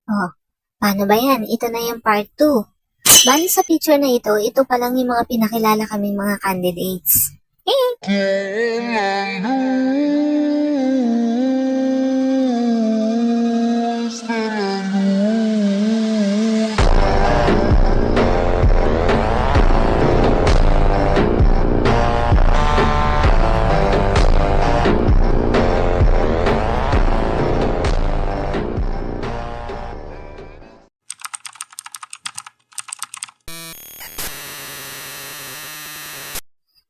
Oh, paano ba yan? Ito na yung part 2. Bali sa picture na ito pa lang yung mga pinakilala kaming mga candidates.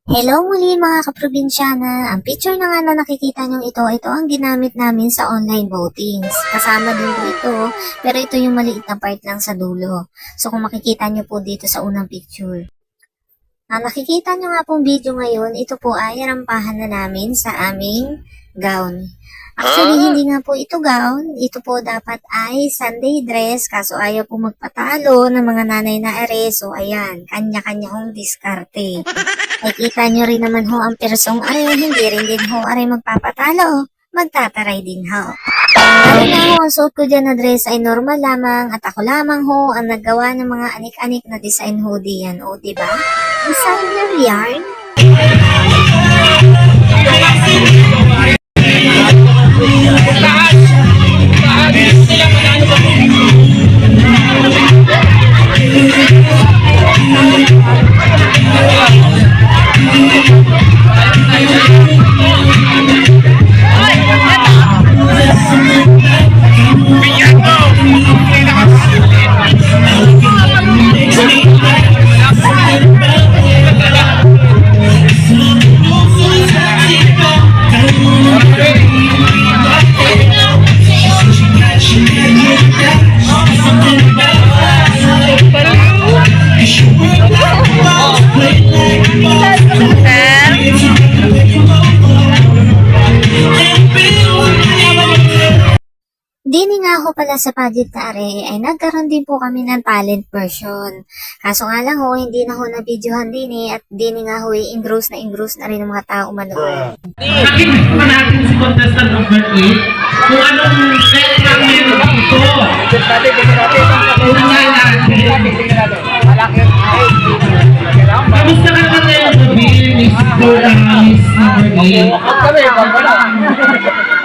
Hello muli mga kaprobinsyana. Ang picture na nga na nakikita nyo ito ang ginamit namin sa online votings. Kasama din po ito, pero ito yung maliit na part lang sa dulo. So kung makikita nyo po dito sa unang picture. Nakikita nyo nga pong video ngayon, ito po ay rampahan na namin sa aming gown. Actually, hindi nga po ito gown. Ito po dapat ay Sunday dress. Kaso ayaw po magpatalo ng mga nanay na are. So, ayan. Kanya-kanya hong diskarte. Nakikita nyo rin naman ho ang persong are. Hindi rin din ho are magpapatalo. Magtataray din ho. Lalo na ho, ang suot ko dyan na dress ay normal lamang. At ako lamang ho ang naggawa ng mga anik-anik na design hoodie yan. O, diba? Designer yarn. Dini nga ho pala sa pageant na are ay nagkaroon din po kami ng talent version. Kaso nga lang ho, hindi na ho na-videohan din at dini nga ho engross na rin ng mga tao manood. Bakit gusto natin si contestant number 8 kung anong background meron dito? Unahin natin. Kamusta ka na tayo gabi, Miss Flora, Miss number 8?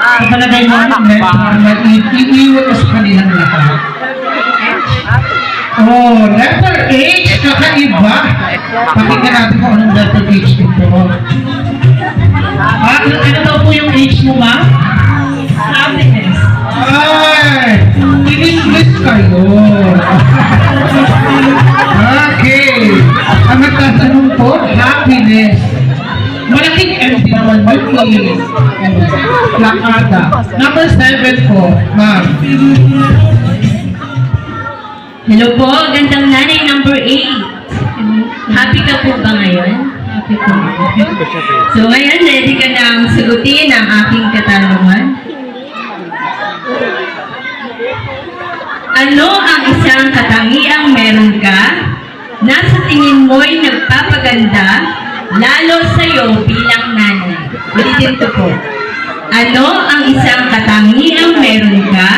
Sa palagay mo naman, iiwan ka sa kanilang lahat. Oh, letter H, kakaiba. Pakinggan natin kung anong letter H ito. Ano daw po yung H mo, ma'am? Happiness. Ay, in-English kayo. Okay. Ang nagtatanong po, happiness. Malaking M din naman yun. Lakada. Number 7 po, ma'am. Hello po, gandang nanay number 8. Happy ka po ba ngayon? Happy po. So ngayon, ready ka na sagutin ang aking katanungan? Ano ang isang katangiang meron ka na sa tingin mo'y nagpapaganda lalo sa'yo bilang nanay? Ulitin ko po. Ano ang isang katangiang meron ka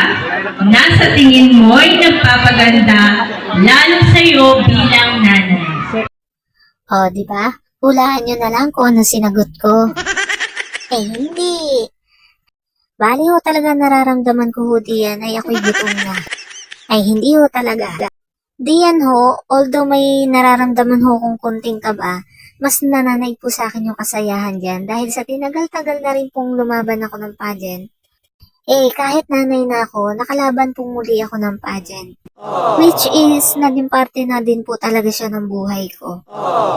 na sa tingin mo'y nagpapaganda lalo sa'yo bilang nanay? O, diba? Hulaan nyo na lang kung ano sinagot ko. Hindi. Bali ho talaga nararamdaman ko ho diyan ay ako'y gutom na. Ay hindi ho talaga. Diyan ho, although may nararamdaman ho kung konting kaba, mas nananaig po sa akin yung kasayahan dyan dahil sa tinagal-tagal na rin pong lumaban ako ng pageant. Kahit nanay na ako, nakalaban pong muli ako ng pageant. Which is, naging parte na din po talaga siya ng buhay ko.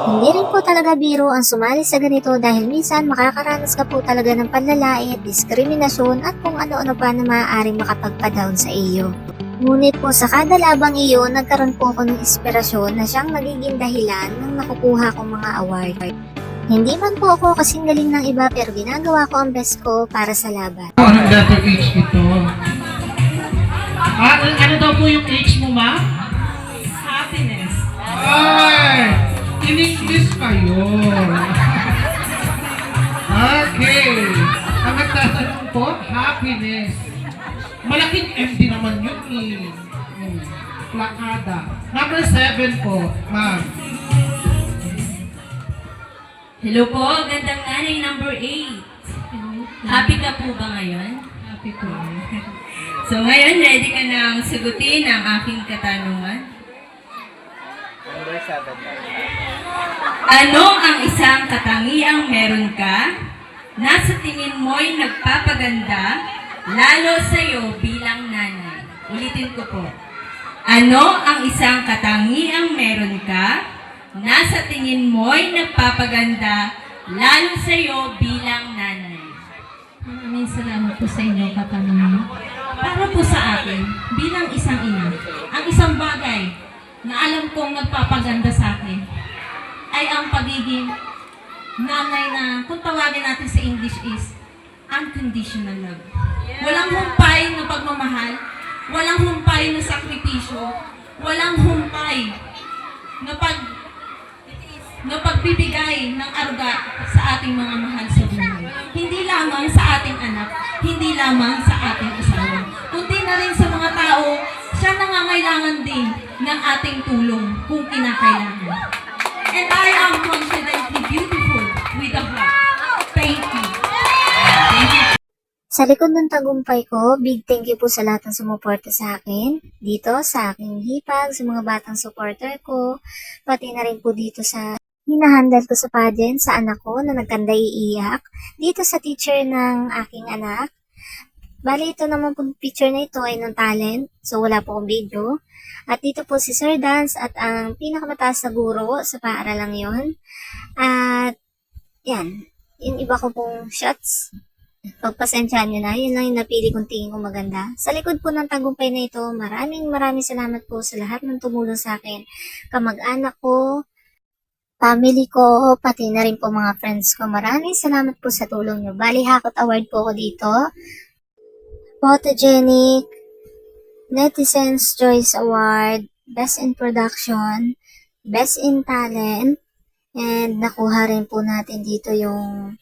Hindi rin po talaga biro ang sumali sa ganito dahil minsan makakaranas ka po talaga ng panlalait, diskriminasyon at kung ano-ano pa na maaaring makapagpa-down sa iyo. Ngunit po sa kada labang iyon, nagkaroon po ako ng inspirasyon na siyang magiging dahilan ng nakukuha kong mga award. Hindi man po ako kasing galing ng iba pero ginagawa ko ang best ko para sa laban. Anong letter H ito? Ano daw po yung H mo, ma'am? Happiness. Ay! In-English kayo. Okay. Ang nagtatanong po, happiness. Malaking M din naman yun eh. Lakada. Number 7 po, ma'am. Hello po, gandang nanay number 8. Happy ka po ba ngayon? Happy po. So ngayon, ready ka nang sagutin ang aking katanungan? Ano ang isang katangiang meron ka na sa tingin mo'y nagpapaganda lalo sa'yo bilang nanay? Ulitin ko po. Ano ang isang katangiang meron ka na sa tingin mo'y nagpapaganda lalo sa'yo bilang nanay? Maraming salamat po sa inyo, katanungan. Para po sa akin, bilang isang ina, ang isang bagay na alam kong nagpapaganda sa akin ay ang pagiging nanay na, kung tawagin natin sa English is, unconditional love. Walang humpay na pagmamahal, walang humpay na sakripisyo, walang humpay na pagbibigay ng aruga sa ating mga mahal sa buhay. Hindi lamang sa ating anak, hindi lamang sa ating asawa, kundi na rin sa mga tao, siya nangangailangan din ng ating tulong kung kinakailangan. And I am confidently beautiful with a heart. Thank you. Sa likod ng tagumpay ko, big thank you po sa lahat ng sumuporta sa akin. Dito sa aking hipag, sa mga batang supporter ko, pati na rin po dito sa hinahandle ko sa pageant, sa anak ko na nagkanda iiyak, dito sa teacher ng aking anak. Bali, ito naman po picture na ito ay ng talent, so wala po akong video. At dito po si Sir Dance at ang pinakamataas na guro sa paaralang yon. At yan, yung iba ko pong shots. Pagpasensyahan nyo na, yun lang yung napili kong tingin ko maganda. Sa likod po ng tagumpay na ito, maraming salamat po sa lahat ng tumulong sa akin. Kamag-anak ko, family ko, pati na rin po mga friends ko. Maraming salamat po sa tulong nyo. Bali, Hakot Award po ako dito. Photogenic, Netizens Choice Award, Best in Production, Best in Talent, and nakuha rin po natin dito yung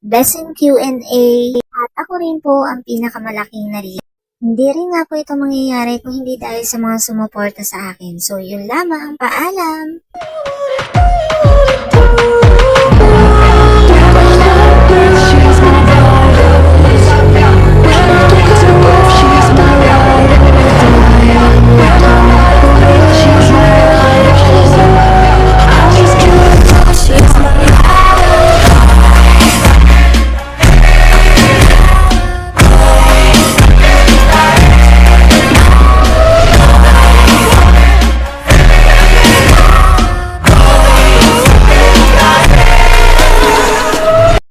Best in Q&A, at ako rin po ang pinakamalaking nariyan. Hindi rin nga po ito mangyayari kung hindi dahil sa mga sumuporta sa akin. So, yun lamang. Paalam!